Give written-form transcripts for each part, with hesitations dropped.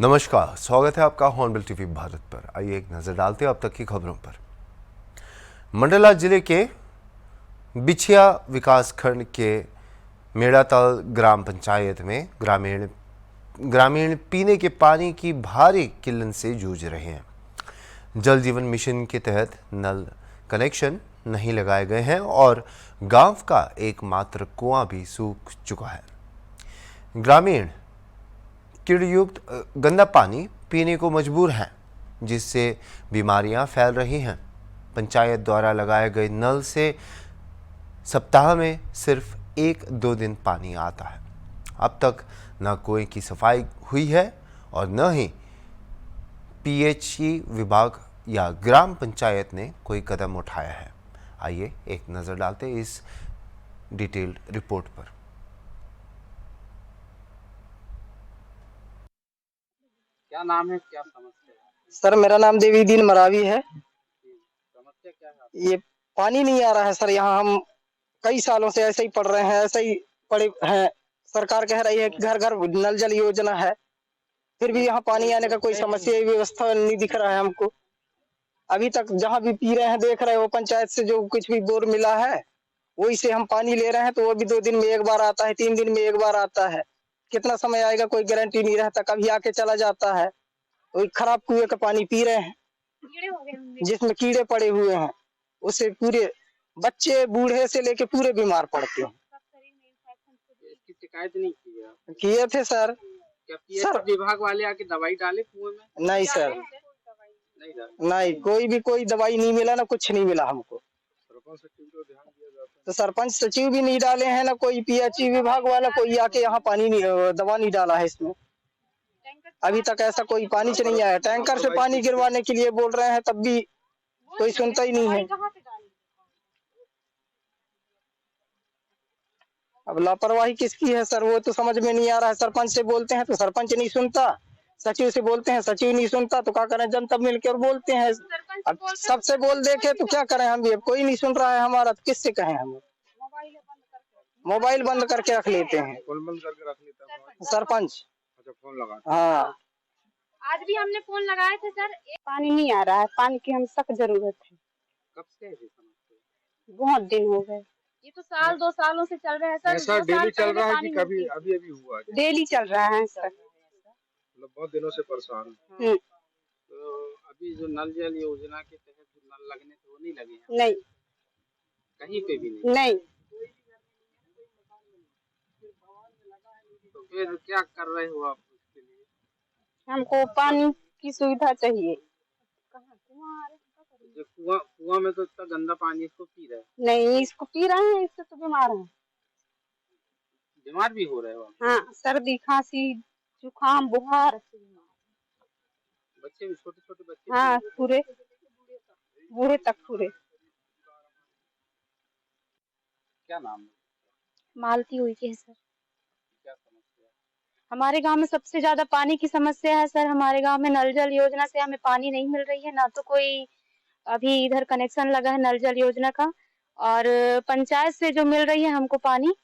नमस्कार, स्वागत है आपका हॉर्नबिल टीवी भारत पर। आइए एक नजर डालते हैं अब तक की खबरों पर। मंडला जिले के बिछिया विकासखंड के मेड़ाताल ग्राम पंचायत में ग्रामीण पीने के पानी की भारी किल्लत से जूझ रहे हैं। जल जीवन मिशन के तहत नल कनेक्शन नहीं लगाए गए हैं और गांव का एकमात्र कुआं भी सूख चुका है। ग्रामीण कीड़युक्त गंदा पानी पीने को मजबूर हैं, जिससे बीमारियां फैल रही हैं। पंचायत द्वारा लगाए गए नल से सप्ताह में सिर्फ 1-2 दिन पानी आता है। अब तक न कुएं की सफाई हुई है और न ही पीएचई विभाग या ग्राम पंचायत ने कोई कदम उठाया है। आइए एक नज़र डालते हैं इस डिटेल्ड रिपोर्ट पर। क्या नाम है, क्या समस्या है? सर मेरा नाम देवीदीन मरावी है। समस्या क्या है आपकी? ये पानी नहीं आ रहा है सर। यहाँ हम कई सालों से ऐसे ही पढ़ रहे हैं, ऐसे ही पड़े हैं। सरकार कह रही है कि घर घर नल जल योजना है, फिर भी यहाँ पानी आने का कोई समस्या व्यवस्था नहीं दिख रहा है हमको। अभी तक जहाँ भी पी रहे हैं देख रहे हैं, वो पंचायत से जो कुछ भी बोर मिला है वही से हम पानी ले रहे हैं, तो वो भी 2 दिन में एक बार आता है, 3 दिन में एक बार आता है। कितना समय आएगा कोई गारंटी नहीं रहता, कभी आके चला जाता है। वही खराब कुएं का पानी पी रहे हैं जिसमें कीड़े पड़े हुए हैं। उससे पूरे बच्चे बूढ़े से लेके पूरे बीमार पड़ते हैं। इसकी शिकायत नहीं की है आप? किए थे सर। क्या पीएचई विभाग वाले आके दवाई डाले कुएं में? नहीं सर, नहीं डाले। नहीं कोई दवाई नहीं मिला, ना कुछ नहीं मिला हमको। सरपंच सचिव को ध्यान दिया जाता है तो सरपंच सचिव भी नहीं डाले हैं, ना कोई पीएचई विभाग वाला कोई आके यहाँ पानी नहीं दवा नहीं डाला है इसमें। अभी तक ऐसा कोई पानी से नहीं आया। टैंकर से पानी गिरवाने के लिए बोल रहे हैं, तब भी कोई सुनता ही नहीं है। अब लापरवाही किसकी है सर, वो तो समझ में नहीं आ रहा है। सरपंच से बोलते हैं तो सरपंच नहीं सुनता, सचिव से बोलते हैं सचिव नहीं सुनता, तो क्या करें, जनता मिलकर बोलते हैं। अब सबसे बोल देखे तो क्या करें हम भी, अब कोई नहीं सुन रहा है हमारा, तो किससे कहें हम। मोबाइल बंद करके रख लेते हैं। फोन बंद करके रख लेता है सरपंच। अच्छा, फोन लगा। हाँ, आज भी हमने फोन लगाए थे सर। पानी नहीं आ रहा है, पानी की हम सख्त जरूरत है। कब से है ये समस्या? बहुत दिन हो गए, ये तो 1-2 सालों से चल रहा है सर। ऐसा डेली चल रहा है कि कभी अभी अभी हुआ है? डेली चल रहा है सर, मतलब बहुत दिनों से परेशान है। हम्म। तो अभी जो नल जल योजना के तहत जो नल लगने थे वो नहीं लगे हैं? नहीं, कहीं पे भी नहीं? नहीं। तो फिर क्या कर रहे हो आप उसके लिए? हमको पानी की सुविधा चाहिए। जो कुआं में तो इतना गंदा पानी, इसको पी रहे हैं? नहीं, इसको पी रहे हैं, इससे तो बीमार हैं। बीमार भी हो रहे हो आप? हाँ, सर्दी खांसी जुकाम बुखार। बच्चे भी, छोटे छोटे बच्चे? हाँ, पूरे बूढ़े तक पूरे। क्या नाम है? मालती हुई है सर। क्या समस्या है? हमारे गांव में सबसे ज्यादा पानी की समस्या है सर। हमारे गांव में नल जल योजना से हमें पानी नहीं मिल रही है, ना तो कोई अभी इधर कनेक्शन लगा है नल जल योजना का। और पंचायत से जो मिल रही है हमको पानी,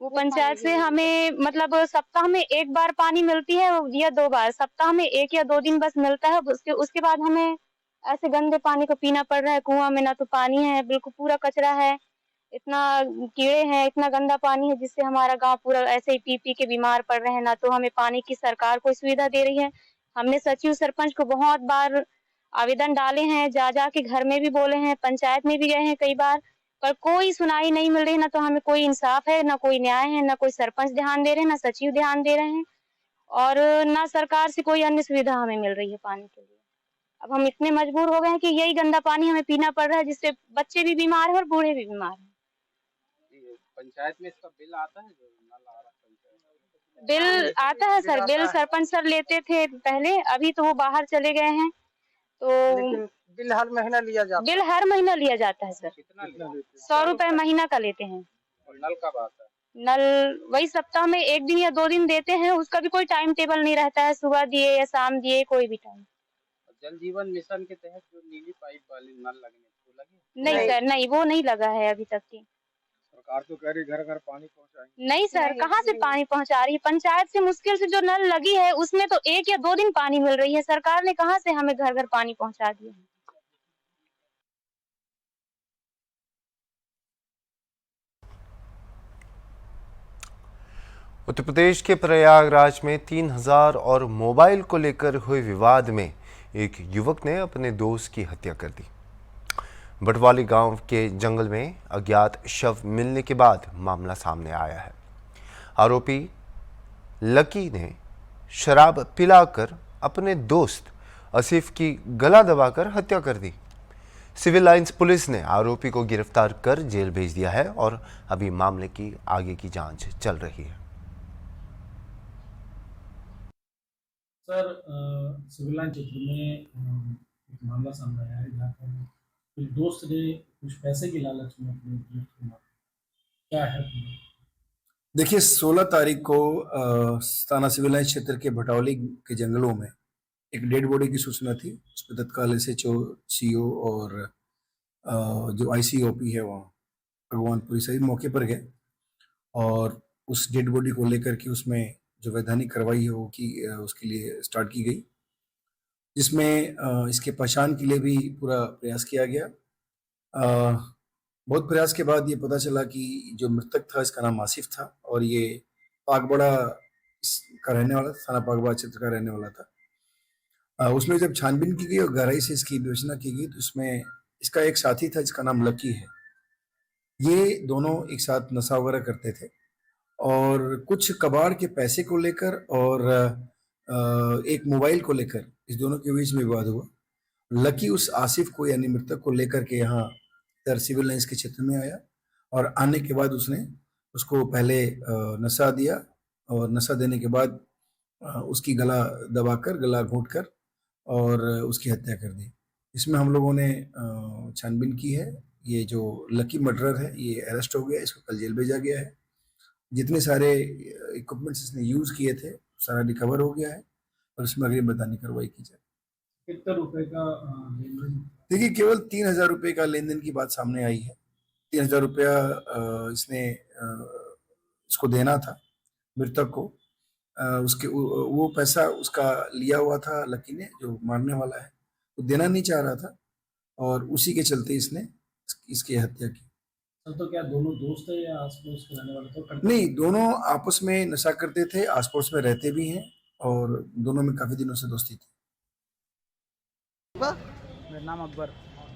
वो पंचायत से हमें मतलब सप्ताह में 1 बार पानी मिलती है या 2 बार। सप्ताह में 1 या 2 दिन बस मिलता है। उसके बाद हमें ऐसे गंदे पानी को पीना पड़ रहा है। कुआं में ना तो पानी है, बिल्कुल पूरा कचरा है, इतना कीड़े हैं, इतना गंदा पानी है, जिससे हमारा गांव पूरा ऐसे ही पी पी के बीमार पड़ रहे हैं। ना तो हमें पानी की सरकार कोई सुविधा दे रही है। हमने सचिव सरपंच को बहुत बार आवेदन डाले हैं, जा जा के घर में भी बोले हैं, पंचायत में भी गए हैं कई बार, पर कोई सुनाई नहीं मिल रही। ना तो हमें कोई इंसाफ है, ना कोई न्याय है, ना कोई सरपंच ध्यान दे रहे हैं, ना सचिव ध्यान दे रहे हैं, और ना सरकार से कोई अन्य सुविधा हमें मिल रही है पानी के लिए। अब हम इतने मजबूर हो गए हैं कि यही गंदा पानी हमें पीना पड़ रहा है, जिससे बच्चे भी बीमार हैं और बूढ़े भी बीमार हैं। पंचायत में इसका बिल आता है जो नल आ रहा है पंचायत? बिल आता है सर, बिल सरपंच सर लेते थे पहले, अभी तो वो बाहर चले गए हैं। तो लेकिन बिल हर महीना लिया जाता है। बिल हर महीना लिया जाता है सर। कितना लेते हैं? 100 रुपए महीना का लेते हैं। और नल कब आता है? नल वही सप्ताह में 1 दिन या 2 दिन देते हैं, उसका भी कोई टाइम टेबल नहीं रहता है, सुबह दिए या शाम दिए, कोई भी टाइम। जल जीवन मिशन के तहत जो नीली पाइप वाली नल लगने वो लगे? नहीं सर, नहीं, वो नहीं लगा है अभी तक की। सरकार तो कह रही घर घर पानी पहुंचाएंगे। नहीं सर, कहाँ से पानी पहुंचा रही है? पंचायत से मुश्किल से जो नल लगी है उसमें तो 1 या 2 दिन पानी मिल रही है। सरकार ने कहाँ से हमें घर घर पानी पहुंचा दिया? उत्तर प्रदेश के प्रयागराज में 3000 और मोबाइल को लेकर हुए विवाद में एक युवक ने अपने दोस्त की हत्या कर दी। बटवाली गांव के जंगल में अज्ञात शव मिलने के बाद मामला सामने आया है। आरोपी लकी ने शराब पिलाकर अपने दोस्त आसिफ की गला दबाकर हत्या कर दी। सिविल लाइंस पुलिस ने आरोपी को गिरफ्तार कर जेल भेज दिया है और अभी मामले की आगे की जांच चल रही है। सर सिविल लाइन क्षेत्र में एक मामला सामने आया है जहाँ पर एक दोस्त ने कुछ पैसे की लालच में अपने दोस्त को मारा। क्या है? देखिए 16 तारीख को थाना सिविल लाइन क्षेत्र के भटौली के जंगलों में एक डेड बॉडी की सूचना थी। उस पर तत्काल SHO, CO और जो ICOP है वहाँ भगवानपुरी सही मौके पर गए और उस डेड बॉडी को लेकर के उसमें जो वैधानिक कार्रवाई है वो की उसके लिए स्टार्ट की गई, जिसमें इसके पहचान के लिए भी पूरा प्रयास किया गया। बहुत प्रयास के बाद ये पता चला कि जो मृतक था इसका नाम आसिफ था और ये पागबड़ा का रहने वाला, थाना पागबड़ा क्षेत्र का रहने वाला था। उसमें जब छानबीन की गई और गहराई से इसकी विवेचना की गई तो उसमें इसका एक साथी था जिसका नाम लकी है। ये दोनों एक साथ नशा वगैरह करते थे और कुछ कबाड़ के पैसे को लेकर और एक मोबाइल को लेकर इस दोनों के बीच में विवाद हुआ। लकी उस आसिफ को यानी मृतक को लेकर के यहाँ इधर सिविल लाइंस के क्षेत्र में आया और आने के बाद उसने उसको पहले नशा दिया और नशा देने के बाद उसकी गला दबाकर, गला घोंटकर और उसकी हत्या कर दी। इसमें हम लोगों ने छानबीन की है। ये जो लकी मर्डरर है ये अरेस्ट हो गया, इसको कल जेल भेजा गया है। जितने सारे इक्विपमेंट्स इसने यूज किए थे सारा रिकवर हो गया है और इसमें अगली वैधानिक कार्रवाई की जाए। कितने रुपए का लेन-देन? देखिए केवल 3000 रुपये का लेन देन की बात सामने आई है। 3000 रुपया इसने इसको देना था मृतक को। उसके वो पैसा उसका लिया हुआ था लकी ने, जो मारने वाला है, वो देना नहीं चाह रहा था और उसी के चलते इसने इसकी हत्या की। सर तो क्या दोनों दोस्त है या आस पड़ोस के रहने वाले? तो नहीं, दोनों आपस में नशा करते थे, आस पड़ोस में रहते भी हैं और दोनों में काफी दिनों से दोस्ती थी। मेरा नाम अकबर।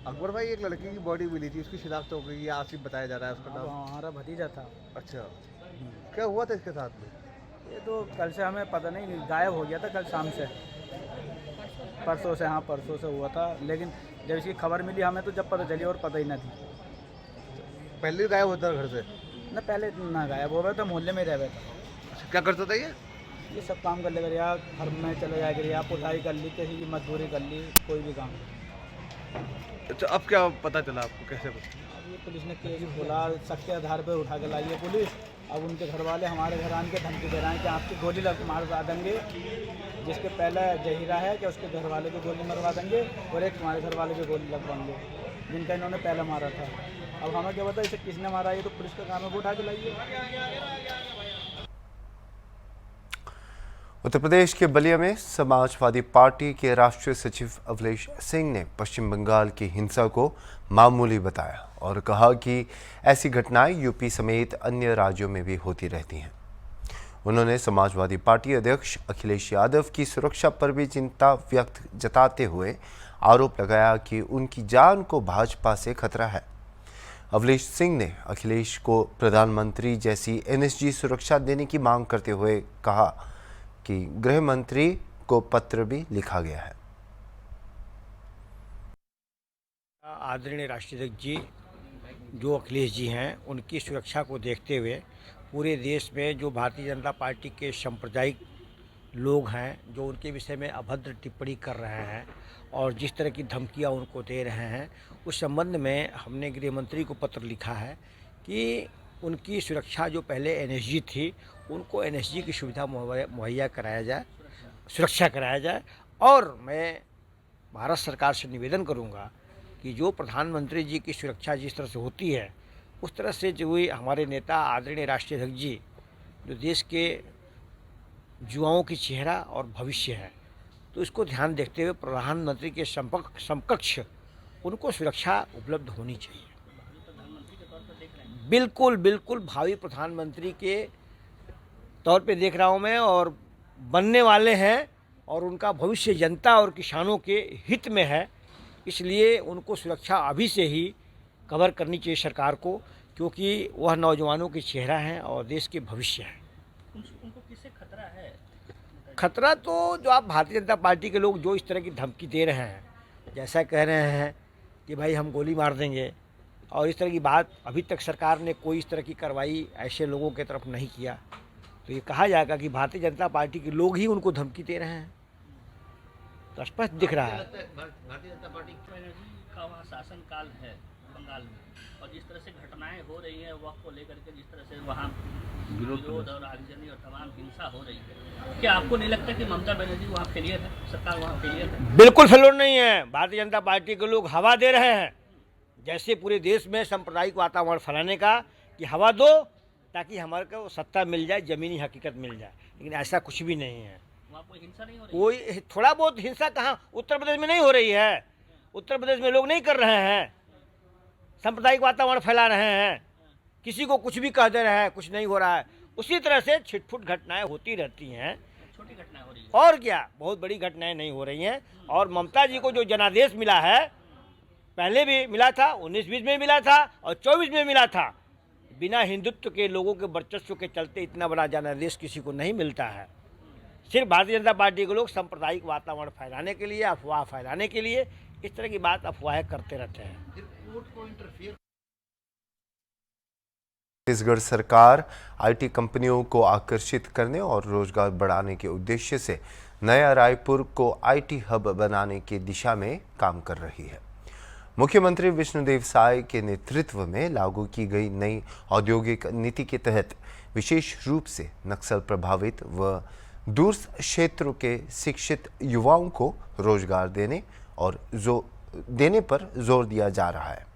अकबर भाई, एक लड़की की बॉडी मिली थी, उसकी शिनाख्त हो गई, ये आसिफ बताया जा रहा है उसका नाम। हमारा भतीजा था। अच्छा, क्या हुआ था इसके साथ में? ये तो कल से हमें पता नहीं, गायब हो गया था कल शाम से, परसों से। हाँ परसों से हुआ था, लेकिन जब इसकी खबर मिली हमें तो जब पता चली और पता ही ना थी। पहले भी गायब होता था घर से? ना पहले ना गायब हो रहा था, मोहल्ले में रह रहा था। अच्छा, क्या करता था ये सब काम कर लेगा, या घर में चले जाएगा, या पुताई कर ली, किसी की मजदूरी कर ली, कोई भी काम। अच्छा, अब क्या पता चला आपको, कैसे पता? अब ये पुलिस ने केस खोला, शक के आधार पर उठा के लाई है पुलिस। अब उनके घर वाले हमारे घर आने के धमकी दे रहे हैं कि आपकी गोली मारवा देंगे, जिसके पहले जहीरा है कि उसके घर वाले को गोली मरवा देंगे और एक तुम्हारे घर वाले को गोली लगवाएंगे, जिनका इन्होंने पहले मारा था। अब हमें क्या पता इसे किसने मारा, ये तो पुलिस का काम है, वो उठा के लाइए। उत्तर प्रदेश के बलिया में समाजवादी पार्टी के राष्ट्रीय सचिव अवलेश सिंह ने पश्चिम बंगाल की हिंसा को मामूली बताया और कहा कि ऐसी घटनाएं यूपी समेत अन्य राज्यों में भी होती रहती हैं। उन्होंने समाजवादी पार्टी अध्यक्ष अखिलेश यादव की सुरक्षा पर भी चिंता व्यक्त जताते हुए आरोप लगाया कि उनकी जान को भाजपा से खतरा है। अवलेश सिंह ने अखिलेश को प्रधानमंत्री जैसी NSG सुरक्षा देने की मांग करते हुए कहा कि गृह मंत्री को पत्र भी लिखा गया है। आदरणीय राष्ट्रीय अध्यक्ष जी जो अखिलेश जी हैं, उनकी सुरक्षा को देखते हुए पूरे देश में जो भारतीय जनता पार्टी के सांप्रदायिक लोग हैं, जो उनके विषय में अभद्र टिप्पणी कर रहे हैं और जिस तरह की धमकियां उनको दे रहे हैं, उस संबंध में हमने गृह मंत्री को पत्र लिखा है कि उनकी सुरक्षा जो पहले NSG थी, उनको NSG की सुविधा मुहैया कराया जाए, सुरक्षा कराया जाए। और मैं भारत सरकार से निवेदन करूंगा कि जो प्रधानमंत्री जी की सुरक्षा जिस तरह से होती है, उस तरह से जो हुई हमारे नेता आदरणीय राष्ट्रीय अध्यक्ष जी जो देश के युवाओं की चेहरा और भविष्य है, तो इसको ध्यान देखते हुए प्रधानमंत्री के समकक्ष उनको सुरक्षा उपलब्ध होनी चाहिए। बिल्कुल बिल्कुल भावी प्रधानमंत्री के तौर पे देख रहा हूँ मैं, और बनने वाले हैं, और उनका भविष्य जनता और किसानों के हित में है, इसलिए उनको सुरक्षा अभी से ही कवर करनी चाहिए सरकार को, क्योंकि वह नौजवानों की चेहरा हैं और देश के भविष्य हैं। उनको किससे खतरा है? खतरा तो जो आप भारतीय जनता पार्टी के लोग जो इस तरह की धमकी दे रहे हैं, जैसा कह रहे हैं कि भाई हम गोली मार देंगे, और इस तरह की बात अभी तक सरकार ने कोई इस तरह की कार्रवाई ऐसे लोगों के तरफ नहीं किया, तो ये कहा जाएगा कि भारतीय जनता पार्टी के लोग ही उनको धमकी दे रहे हैं, तो स्पष्ट दिख रहा है। भारतीय जनता पार्टी का वहाँ शासन काल है बंगाल में, और जिस तरह से घटनाएं हो रही हैं वक्त को लेकर के, जिस तरह से वहाँ विरोध और आगजनी और तमाम हिंसा हो रही है, क्या आपको नहीं लगता कि ममता बनर्जी वहाँ फेलियर है, सरकार वहाँ फेलियर है? बिल्कुल फेलियर नहीं है। भारतीय जनता पार्टी के लोग हवा दे रहे हैं, जैसे पूरे देश में सांप्रदायिक वातावरण फैलाने का, कि हवा दो ताकि हमारे को सत्ता मिल जाए, ज़मीनी हकीकत मिल जाए, लेकिन ऐसा कुछ भी नहीं है। वहाँ कोई हिंसा नहीं हो रही? कोई थोड़ा बहुत हिंसा कहाँ उत्तर प्रदेश में नहीं हो रही है। उत्तर प्रदेश में लोग नहीं कर रहे हैं, सांप्रदायिक वातावरण फैला रहे हैं, किसी को कुछ भी कह दे रहे हैं, कुछ नहीं हो रहा है। उसी तरह से छिटपुट घटनाएं होती रहती हैं, छोटी घटनाएं हो रही है, और क्या, बहुत बड़ी घटनाएं नहीं हो रही हैं। और ममता जी को जो जनादेश मिला है, पहले भी मिला था, 19-20 में मिला था और 24 में मिला था, बिना हिंदुत्व के लोगों के वर्चस्व के चलते इतना बड़ा जनादेश किसी को नहीं मिलता है। सिर्फ भारतीय जनता पार्टी के लोग सांप्रदायिक वातावरण फैलाने के लिए, अफवाह फैलाने के लिए इस तरह की बात अफवाहें करते रहते हैं। छत्तीसगढ़ सरकार आईटी कंपनियों को आकर्षित करने और रोजगार बढ़ाने के उद्देश्य से नया रायपुर को आईटी हब बनाने की दिशा में काम कर रही है। मुख्यमंत्री विष्णुदेव साय के नेतृत्व में लागू की गई नई औद्योगिक नीति के तहत विशेष रूप से नक्सल प्रभावित व दूर क्षेत्रों के शिक्षित युवाओं को रोजगार देने पर जोर दिया जा रहा है।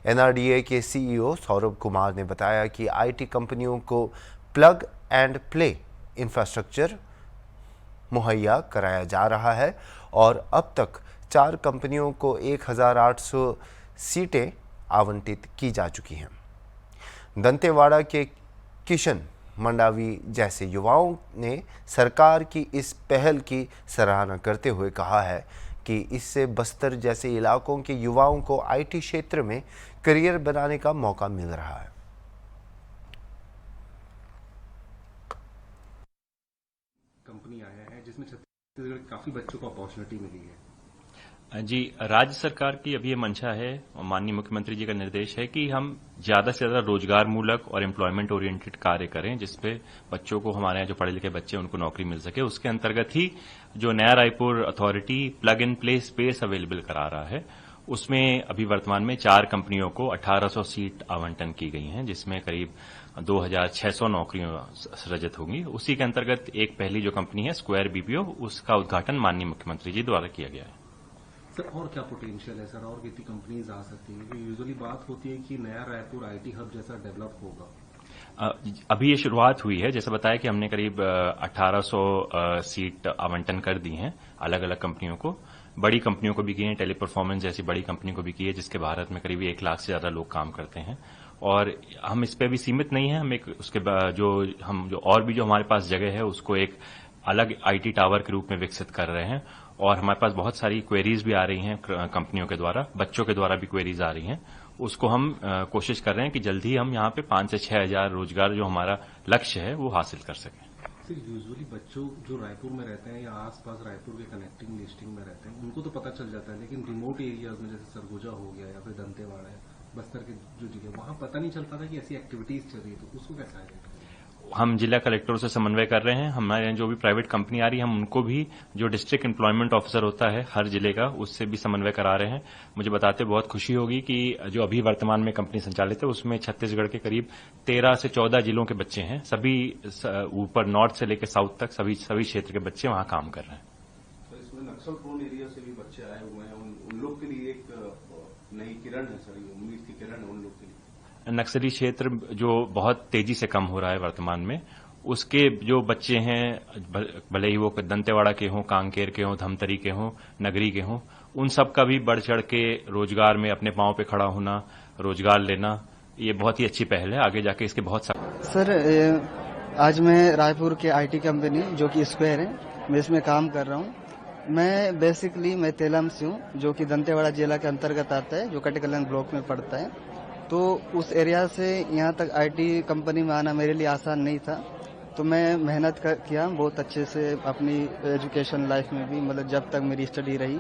एनआरडीए के सीईओ सौरभ कुमार ने बताया कि आईटी कंपनियों को प्लग एंड प्ले इंफ्रास्ट्रक्चर मुहैया कराया जा रहा है और अब तक 4 कंपनियों को 1800 सीटें आवंटित की जा चुकी हैं। दंतेवाड़ा के किशन मंडावी जैसे युवाओं ने सरकार की इस पहल की सराहना करते हुए कहा है कि इससे बस्तर जैसे इलाकों के युवाओं को आईटी क्षेत्र में करियर बनाने का मौका मिल रहा है। कंपनी आया है जिसमें छत्तीसगढ़ के काफी बच्चों को अपॉर्चुनिटी मिली है। जी, राज्य सरकार की अभी ये मंशा है और माननीय मुख्यमंत्री जी का निर्देश है कि हम ज्यादा से ज्यादा रोजगार मूलक और एम्प्लॉयमेंट ओरिएंटेड कार्य करें, जिसपे बच्चों को, हमारे यहाँ जो पढ़े लिखे बच्चे उनको नौकरी मिल सके। उसके अंतर्गत ही जो नया Raipur authority plug and play space available करा रहा है, उसमें अभी वर्तमान में 4 कंपनियों को 1800 सीट आवंटन की गई हैं, जिसमें करीब 2600 नौकरियां सृजित होंगी। उसी के अंतर्गत एक पहली जो कंपनी है स्क्वायर बीपीओ, उसका उद्घाटन माननीय मुख्यमंत्री जी द्वारा किया गया है। सर, और क्या पोटेंशियल है सर, और कितनी कंपनीज आ सकती हैं? यूजुअली बात होती है कि नया रायपुर आईटी हब जैसा डेवलप होगा। अभी ये शुरुआत हुई है। जैसे बताया कि हमने करीब 1800 सीट आवंटन कर दी हैं अलग अलग कंपनियों को। बड़ी कंपनियों को भी की है, टेली परफॉर्मेंस जैसी बड़ी कंपनी को भी की है, जिसके भारत में करीब 1 लाख से ज्यादा लोग काम करते हैं। और हम इस पे भी सीमित नहीं है, हम एक उसके जो और भी जो हमारे पास जगह है उसको एक अलग आईटी टावर के रूप में विकसित कर रहे हैं। और हमारे पास बहुत सारी क्वेरीज भी आ रही हैं कंपनियों के द्वारा, बच्चों के द्वारा भी क्वेरीज आ रही हैं। उसको हम कोशिश कर रहे हैं कि जल्द ही हम यहाँ पे 5 से 6 हजार रोजगार जो हमारा लक्ष्य है वो हासिल कर सकें। सर, यूजुअली बच्चों जो रायपुर में रहते हैं या आसपास रायपुर के कनेक्टिंग डिस्ट्रिक्ट में रहते हैं, उनको तो पता चल जाता है, लेकिन रिमोट एरियाज में जैसे सरगुजा हो गया या फिर दंतेवाड़ा है, बस्तर के जो जगह, वहां पता नहीं चल पाता कि ऐसी एक्टिविटीज चल रही है, तो उसको कैसा है? हम जिला कलेक्टरों से समन्वय कर रहे हैं। हमारे यहाँ जो भी प्राइवेट कंपनी आ रही है, हम उनको भी, जो डिस्ट्रिक्ट एम्प्लॉयमेंट ऑफिसर होता है हर जिले का, उससे भी समन्वय करा रहे हैं। मुझे बताते बहुत खुशी होगी कि जो अभी वर्तमान में कंपनी संचालित है उसमें छत्तीसगढ़ के करीब 13 से 14 जिलों के बच्चे हैं। सभी ऊपर नॉर्थ से लेकर साउथ तक सभी क्षेत्र के बच्चे वहां काम कर रहे हैं। तो इसमें नक्सल प्रोन एरिया से भी बच्चे आए हुए हैं, उन लोग के लिए एक नई किरण है सर, उम्मीद की किरण है उन लोग के लिए। नक्सली क्षेत्र जो बहुत तेजी से कम हो रहा है वर्तमान में, उसके जो बच्चे हैं, भले ही वो दंतेवाड़ा के हों, कांकेर के हों, धमतरी के हों, नगरी के हों, उन सब का भी बढ़ चढ़ के रोजगार में अपने पांव पे खड़ा होना, रोजगार लेना, ये बहुत ही अच्छी पहल है। आगे जाके इसके बहुत सर आज मैं रायपुर के आईटी कंपनी जो कि स्क्वायर है, मैं इसमें काम कर रहा हूँ। मैं तेलम से हूँ, जो कि दंतेवाड़ा जिला के अंतर्गत आता है, जो कटेकल्याण ब्लॉक में पड़ता है। तो उस एरिया से यहाँ तक आईटी कंपनी में आना मेरे लिए आसान नहीं था। तो मैं मेहनत किया बहुत अच्छे से अपनी एजुकेशन लाइफ में भी, मतलब जब तक मेरी स्टडी रही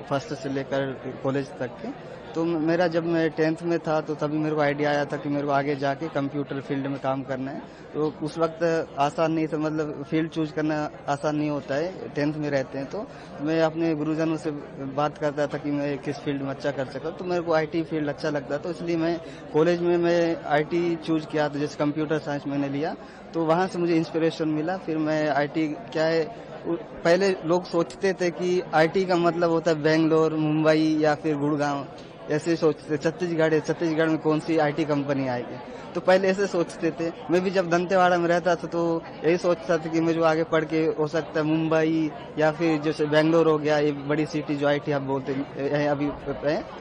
फर्स्ट से लेकर कॉलेज तक के। तो मेरा जब मैं 10th में था तो तभी मेरे को आइडिया आया था कि मेरे को आगे जाके कंप्यूटर फील्ड में काम करना है। तो उस वक्त आसान नहीं था, मतलब फील्ड चूज करना आसान नहीं होता है 10th में रहते हैं। तो मैं अपने गुरुजनों से बात करता था कि मैं किस फील्ड में अच्छा कर सकता। तो मेरे को आईटी फील्ड अच्छा लगता, तो इसलिए मैं कॉलेज में मैं आईटी चूज किया। तो जैसे कंप्यूटर साइंस मैंने लिया, तो वहाँ से मुझे इंस्पिरेशन मिला। फिर मैं आईटी क्या है, पहले लोग सोचते थे कि आईटी का मतलब होता है बेंगलोर, मुंबई या फिर गुड़गांव, ऐसे सोचते। छत्तीसगढ़ में कौन सी आईटी कंपनी आएगी, तो पहले ऐसे सोचते थे। मैं भी जब दंतेवाड़ा में रहता था तो यही सोचता था कि मैं जो आगे पढ़ के हो सकता है मुंबई या फिर जैसे बेंगलोर हो गया, ये बड़ी सिटी जो आईटी हब बोलते हैं अभी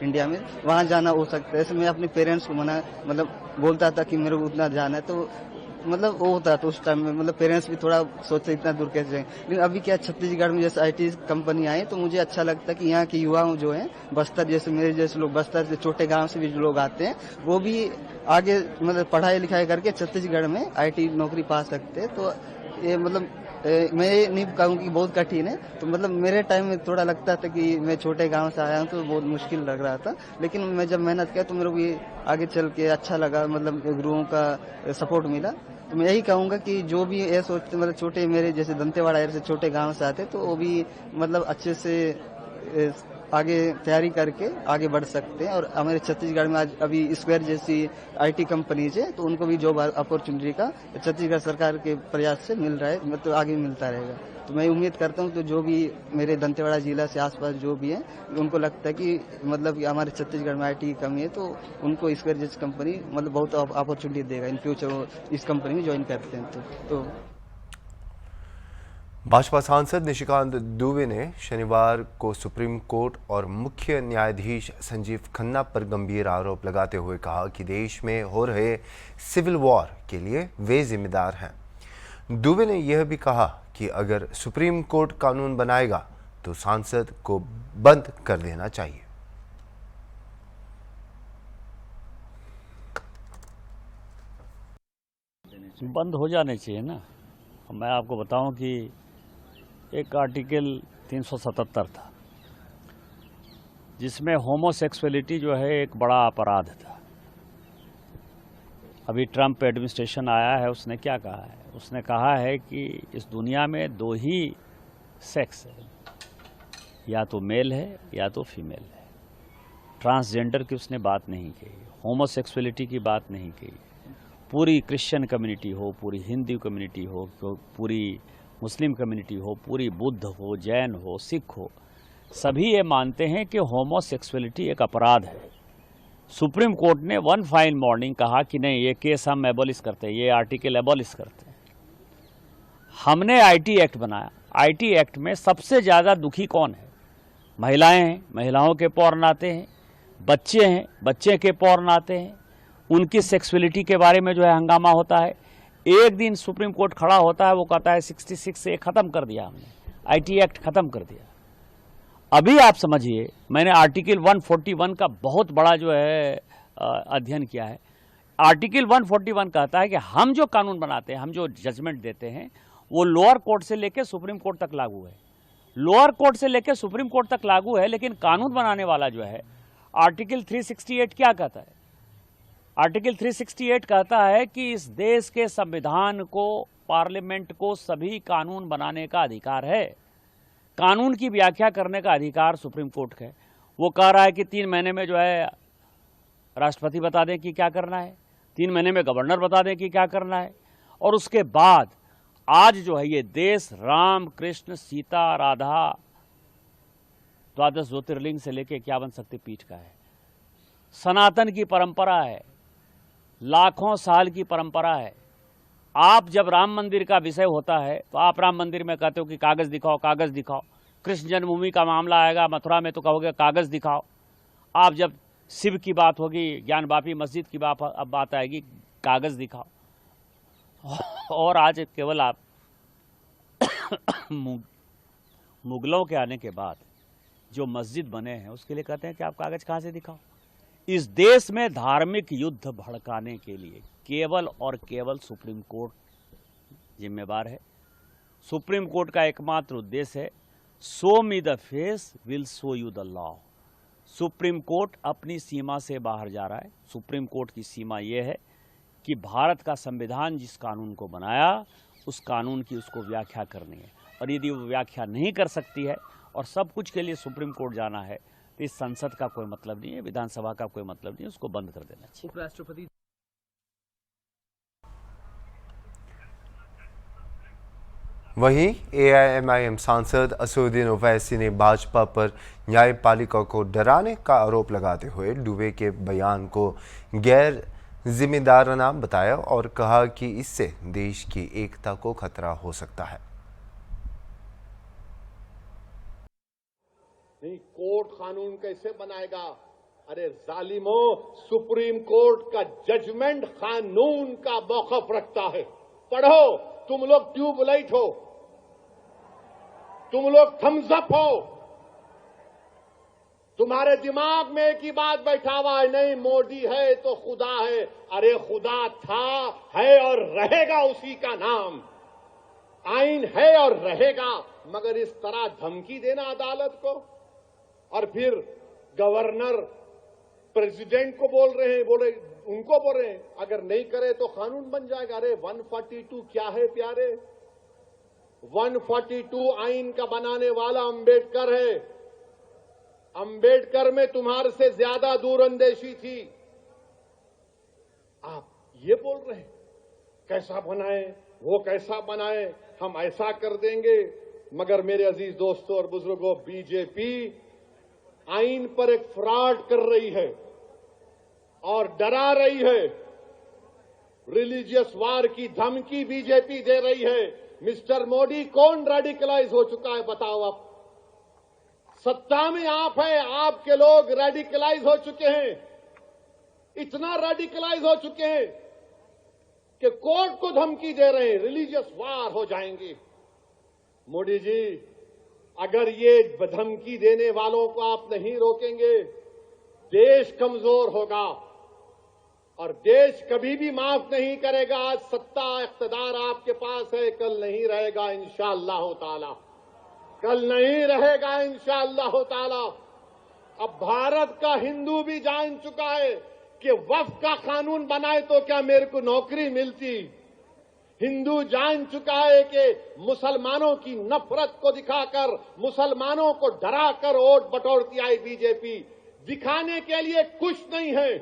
इंडिया में, वहाँ जाना हो सकता है। ऐसे मैं अपने पेरेंट्स को बोलता था कि मेरे को उतना जाना है। तो मतलब वो होता था उस टाइम में, मतलब पेरेंट्स भी थोड़ा सोचते इतना दूर कैसे जाएंगे। लेकिन अभी क्या छत्तीसगढ़ में जैसे आईटी कंपनी आई, तो मुझे अच्छा लगता है कि यहाँ के युवा जो हैं, बस्तर जैसे मेरे जैसे लोग, बस्तर से छोटे गांव से भी जो लोग आते हैं, वो भी आगे मतलब पढ़ाई लिखाई करके छत्तीसगढ़ में आईटी नौकरी पा सकते हैं। तो ये मैं ये नहीं कहूँ कि बहुत कठिन है। तो मतलब मेरे टाइम में थोड़ा लगता था कि मैं छोटे गांव से आया हूँ तो बहुत मुश्किल लग रहा था। लेकिन मैं जब मेहनत किया तो मेरे को ये आगे चल के अच्छा लगा, मतलब गुरुओं का सपोर्ट मिला। तो मैं यही कहूँगा कि जो भी ये सोचते, मतलब छोटे मेरे जैसे दंतेवाड़ा एरिया से छोटे गांव से आते, तो वो भी मतलब अच्छे से आगे तैयारी करके आगे बढ़ सकते हैं। और हमारे छत्तीसगढ़ में आज अभी स्क्वायर जैसी आईटी कंपनीज है, तो उनको भी जॉब अपॉर्चुनिटी का छत्तीसगढ़ सरकार के प्रयास से मिल रहा है, मतलब आगे मिलता रहेगा। तो मैं उम्मीद करता हूँ तो जो भी मेरे दंतेवाड़ा जिला से आसपास जो भी है, उनको लगता है कि मतलब हमारे छत्तीसगढ़ में आईटी की कमी है, तो उनको स्क्वायर जैसी कंपनी मतलब बहुत अपॉर्चुनिटी देगा इन फ्यूचर, वो इस कंपनी में ज्वाइन करते हैं। तो भाजपा सांसद निशिकांत दुबे ने शनिवार को सुप्रीम कोर्ट और मुख्य न्यायाधीश संजीव खन्ना पर गंभीर आरोप लगाते हुए कहा कि देश में हो रहे सिविल वॉर के लिए वे जिम्मेदार हैं। दुबे ने यह भी कहा कि अगर सुप्रीम कोर्ट कानून बनाएगा तो सांसद को बंद कर देना चाहिए। बंद हो जाने चाहिए ना। मैं आपको बताऊं कि एक आर्टिकल 377 था, जिसमें होमोसेक्सुअलिटी जो है एक बड़ा अपराध था। अभी ट्रंप एडमिनिस्ट्रेशन आया है, उसने क्या कहा है? उसने कहा है कि इस दुनिया में दो ही सेक्स है, या तो मेल है या तो फीमेल है। ट्रांसजेंडर की उसने बात नहीं कही, होमोसेक्सुअलिटी की बात नहीं कही। पूरी क्रिश्चियन कम्युनिटी हो, पूरी हिंदू कम्युनिटी हो, पूरी मुस्लिम कम्युनिटी हो, पूरी बुद्ध हो, जैन हो, सिख हो, सभी ये मानते हैं कि होमोसेक्सुअलिटी एक अपराध है। सुप्रीम कोर्ट ने वन फाइन मॉर्निंग कहा कि नहीं, ये केस हम एबॉलिश करते हैं, ये आर्टिकल एबॉलिश करते हैं। हमने आईटी एक्ट बनाया। आईटी एक्ट में सबसे ज़्यादा दुखी कौन है? महिलाएं हैं, महिलाओं के पौर्न आते हैं, बच्चे हैं, बच्चे के पौर्न आते हैं, उनकी सेक्सुअलिटी के बारे में जो है हंगामा होता है। एक दिन सुप्रीम कोर्ट खड़ा होता है, वो कहता है 66 से ख़त्म कर दिया हमने, आईटी एक्ट ख़त्म कर दिया। अभी आप समझिए, मैंने आर्टिकल 141 का बहुत बड़ा जो है अध्ययन किया है। आर्टिकल 141 कहता है कि हम जो कानून बनाते हैं, हम जो जजमेंट देते हैं, वो लोअर कोर्ट से लेकर सुप्रीम कोर्ट तक लागू है। लोअर कोर्ट से लेकर सुप्रीम कोर्ट तक लागू है, लेकिन कानून बनाने वाला जो है आर्टिकल 368 क्या कहता है? आर्टिकल 368 कहता है कि इस देश के संविधान को, पार्लियामेंट को सभी कानून बनाने का अधिकार है। कानून की व्याख्या करने का अधिकार सुप्रीम कोर्ट का है। वो कह रहा है कि 3 महीने में जो है राष्ट्रपति बता दें कि क्या करना है, 3 महीने में गवर्नर बता दें कि क्या करना है। और उसके बाद आज जो है ये देश राम, कृष्ण, सीता, राधा, 12 ज्योतिर्लिंग से लेके 51 शक्तिपीठ का है। सनातन की परंपरा है। लाखों साल की परंपरा है। आप जब राम मंदिर का विषय होता है तो आप राम मंदिर में कहते हो कि कागज दिखाओ, कागज दिखाओ। कृष्ण जन्मभूमि का मामला आएगा मथुरा में तो कहोगे कागज दिखाओ। आप जब शिव की बात होगी, ज्ञान वापी मस्जिद की बात आएगी, कागज दिखाओ। और आज केवल आप मुगलों के आने के बाद जो मस्जिद बने हैं उसके लिए कहते हैं कि आप कागज कहां से दिखाओ। इस देश में धार्मिक युद्ध भड़काने के लिए केवल और केवल सुप्रीम कोर्ट जिम्मेवार है। सुप्रीम कोर्ट का एकमात्र उद्देश्य है show me the face will show you the law. Supreme court अपनी सीमा से बाहर जा रहा है। सुप्रीम कोर्ट की सीमा यह है कि भारत का संविधान जिस कानून को बनाया उस कानून की उसको व्याख्या करनी है, और यदि वो व्याख्या नहीं कर सकती है और सब कुछ के लिए सुप्रीम कोर्ट जाना है तो इस संसद का कोई मतलब नहीं है, विधानसभा का कोई मतलब नहीं है, उसको बंद कर देना चाहिए। उपराष्ट्रपति वहीं एआईएमआईएम सांसद असदुद्दीन ओवैसी ने भाजपा पर न्यायपालिका को डराने का आरोप लगाते हुए डुबे के बयान को गैर जिम्मेदाराना बताया और कहा कि इससे देश की एकता को खतरा हो सकता है। नहीं, कोर्ट कानून कैसे बनाएगा? अरे जालिमों, सुप्रीम कोर्ट का जजमेंट कानून का मौकफ रखता है। पढ़ो, तुम लोग ट्यूबलाइट हो, तुम लोग थम्स अप हो, तुम्हारे दिमाग में एक ही बात बैठा हुआ है, नहीं मोदी है तो खुदा है। अरे खुदा था, है और रहेगा उसी का नाम। आइन है और रहेगा, मगर इस तरह धमकी देना अदालत को, और फिर गवर्नर प्रेसिडेंट को बोल रहे हैं अगर नहीं करे तो कानून बन जाएगा। अरे 142 क्या है प्यारे? 142 आइन का बनाने वाला अंबेडकर है। अंबेडकर में तुम्हारे से ज्यादा दूरअंदेशी थी। आप ये बोल रहे हैं कैसा बनाए, वो कैसा बनाए, हम ऐसा कर देंगे। मगर मेरे अजीज दोस्तों और बुजुर्गों, बीजेपी आइन पर एक फ्रॉड कर रही है और डरा रही है। रिलीजियस वार की धमकी बीजेपी दे रही है। मिस्टर मोदी, कौन रेडिकलाइज हो चुका है बताओ आप? सत्ता में आप हैं, आपके लोग रेडिकलाइज हो चुके हैं। इतना रेडिकलाइज हो चुके हैं कि कोर्ट को धमकी दे रहे हैं, रिलीजियस वार हो जाएंगे। मोदी जी, अगर ये धमकी देने वालों को आप नहीं रोकेंगे, देश कमजोर होगा और देश कभी भी माफ नहीं करेगा। आज सत्ता इख्तिदार आपके पास है, कल नहीं रहेगा इंशाअल्लाह ताला, कल नहीं रहेगा इंशाअल्लाह ताला। अब भारत का हिंदू भी जान चुका है कि वक्फ का कानून बनाए तो क्या मेरे को नौकरी मिलती। हिंदू जान चुका है कि मुसलमानों की नफरत को दिखाकर, मुसलमानों को डराकर वोट बटोरती आई बीजेपी। दिखाने के लिए कुछ नहीं है।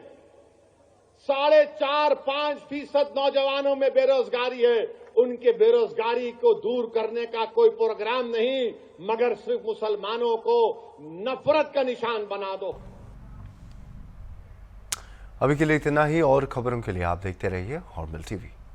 4.5-5% नौजवानों में बेरोजगारी है। उनके बेरोजगारी को दूर करने का कोई प्रोग्राम नहीं, मगर सिर्फ मुसलमानों को नफरत का निशान बना दो। अभी के लिए इतना ही, और खबरों के लिए आप देखते रहिए हॉर्नबिल टीवी।